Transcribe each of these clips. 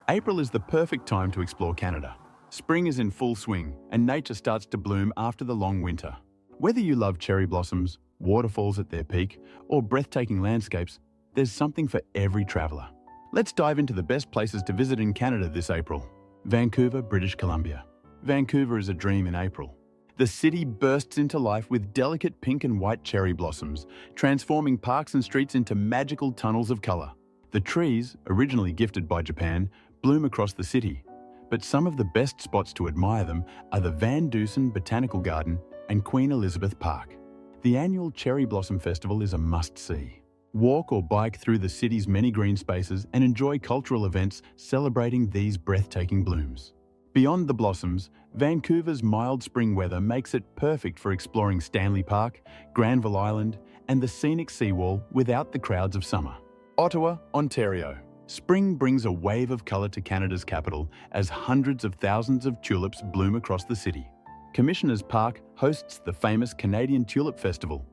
April is the perfect time to explore Canada. Spring is in full swing and nature starts to bloom after the long winter. Whether you love cherry blossoms, waterfalls at their peak, or breathtaking landscapes, there's something for every traveller. Let's dive into the best places to visit in Canada this April. Vancouver, British Columbia. Vancouver is a dream in April. The city bursts into life with delicate pink and white cherry blossoms, transforming parks and streets into magical tunnels of colour. The trees, originally gifted by Japan, bloom across the city, but some of the best spots to admire them are the Van Dusen Botanical Garden and Queen Elizabeth Park. The annual Cherry Blossom Festival is a must-see. Walk or bike through the city's many green spaces and enjoy cultural events celebrating these breathtaking blooms. Beyond the blossoms, Vancouver's mild spring weather makes it perfect for exploring Stanley Park, Granville Island, and the scenic seawall without the crowds of summer. Ottawa, Ontario. Spring brings a wave of colour to Canada's capital as hundreds of thousands of tulips bloom across the city. Commissioners Park hosts the famous Canadian Tulip Festival,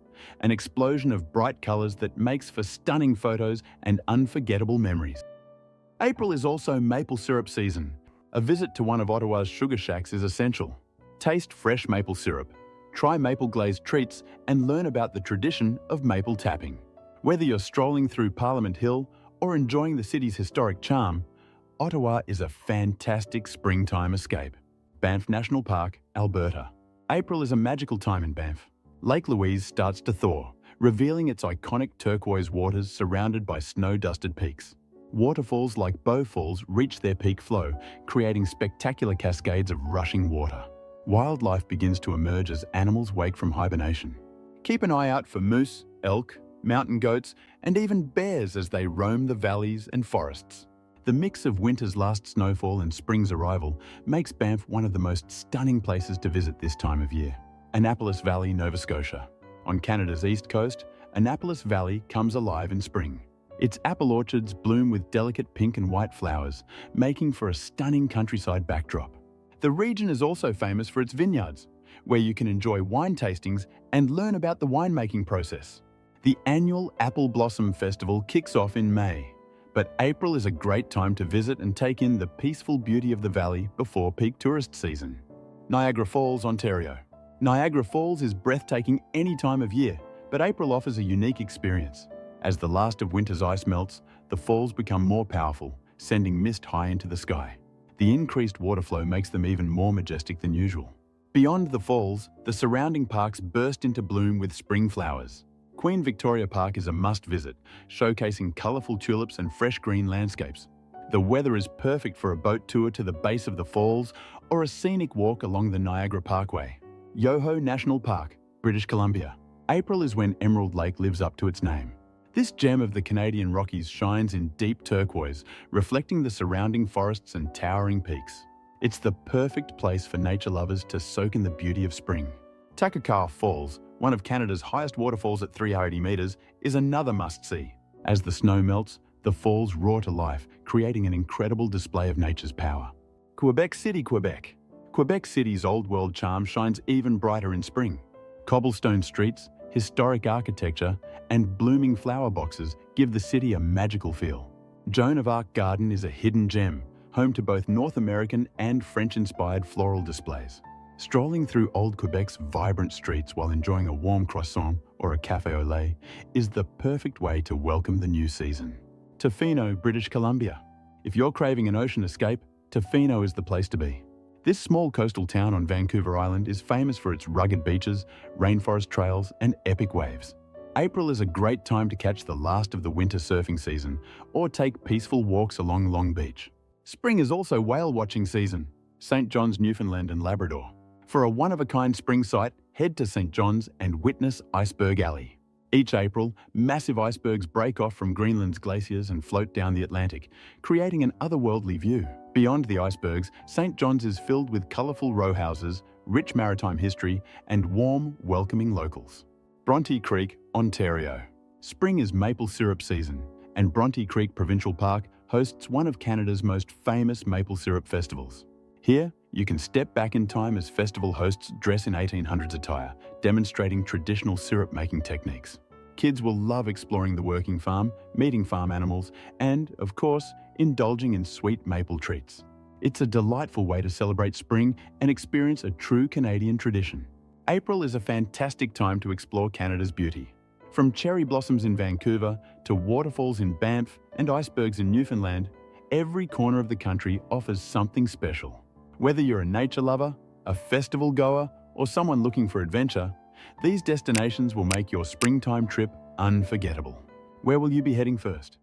an explosion of bright colours that makes for stunning photos and unforgettable memories. April is also maple syrup season. A visit to one of Ottawa's sugar shacks is essential. Taste fresh maple syrup, try maple glazed treats, and learn about the tradition of maple tapping. Whether you're strolling through Parliament Hill or enjoying the city's historic charm, Ottawa is a fantastic springtime escape. Banff National Park, Alberta. April is a magical time in Banff. Lake Louise starts to thaw, revealing its iconic turquoise waters surrounded by snow-dusted peaks. Waterfalls like Bow Falls reach their peak flow, creating spectacular cascades of rushing water. Wildlife begins to emerge as animals wake from hibernation. Keep an eye out for moose, elk, mountain goats, and even bears as they roam the valleys and forests. The mix of winter's last snowfall and spring's arrival makes Banff one of the most stunning places to visit this time of year. Annapolis Valley, Nova Scotia. On Canada's east coast, Annapolis Valley comes alive in spring. Its apple orchards bloom with delicate pink and white flowers, making for a stunning countryside backdrop. The region is also famous for its vineyards, where you can enjoy wine tastings and learn about the winemaking process. The annual Apple Blossom Festival kicks off in May, but April is a great time to visit and take in the peaceful beauty of the valley before peak tourist season. Niagara Falls, Ontario. Niagara Falls is breathtaking any time of year, but April offers a unique experience. As the last of winter's ice melts, the falls become more powerful, sending mist high into the sky. The increased water flow makes them even more majestic than usual. Beyond the falls, the surrounding parks burst into bloom with spring flowers. Queen Victoria Park is a must-visit, showcasing colourful tulips and fresh green landscapes. The weather is perfect for a boat tour to the base of the falls or a scenic walk along the Niagara Parkway. Yoho National Park, British Columbia. April is when Emerald Lake lives up to its name. This gem of the Canadian Rockies shines in deep turquoise, reflecting the surrounding forests and towering peaks. It's the perfect place for nature lovers to soak in the beauty of spring. Takakau Falls, one of Canada's highest waterfalls at 380 metres, is another must-see. As the snow melts, the falls roar to life, creating an incredible display of nature's power. Quebec City, Quebec. Quebec City's old-world charm shines even brighter in spring. Cobblestone streets, historic architecture, and blooming flower boxes give the city a magical feel. Joan of Arc Garden is a hidden gem, home to both North American and French-inspired floral displays. Strolling through Old Quebec's vibrant streets while enjoying a warm croissant or a café au lait is the perfect way to welcome the new season. Tofino, British Columbia. If you're craving an ocean escape, Tofino is the place to be. This small coastal town on Vancouver Island is famous for its rugged beaches, rainforest trails, and epic waves. April is a great time to catch the last of the winter surfing season or take peaceful walks along Long Beach. Spring is also whale watching season. St. John's, Newfoundland and Labrador. For a one-of-a-kind spring sight, head to St. John's and witness Iceberg Alley. Each April, massive icebergs break off from Greenland's glaciers and float down the Atlantic, creating an otherworldly view. Beyond the icebergs, St. John's is filled with colourful row houses, rich maritime history, and warm, welcoming locals. Bronte Creek, Ontario. Spring is maple syrup season, and Bronte Creek Provincial Park hosts one of Canada's most famous maple syrup festivals. Here, you can step back in time as festival hosts dress in 1800s attire, demonstrating traditional syrup-making techniques. Kids will love exploring the working farm, meeting farm animals, and, of course, indulging in sweet maple treats. It's a delightful way to celebrate spring and experience a true Canadian tradition. April is a fantastic time to explore Canada's beauty. From cherry blossoms in Vancouver to waterfalls in Banff and icebergs in Newfoundland, every corner of the country offers something special. Whether you're a nature lover, a festival goer, or someone looking for adventure, these destinations will make your springtime trip unforgettable. Where will you be heading first?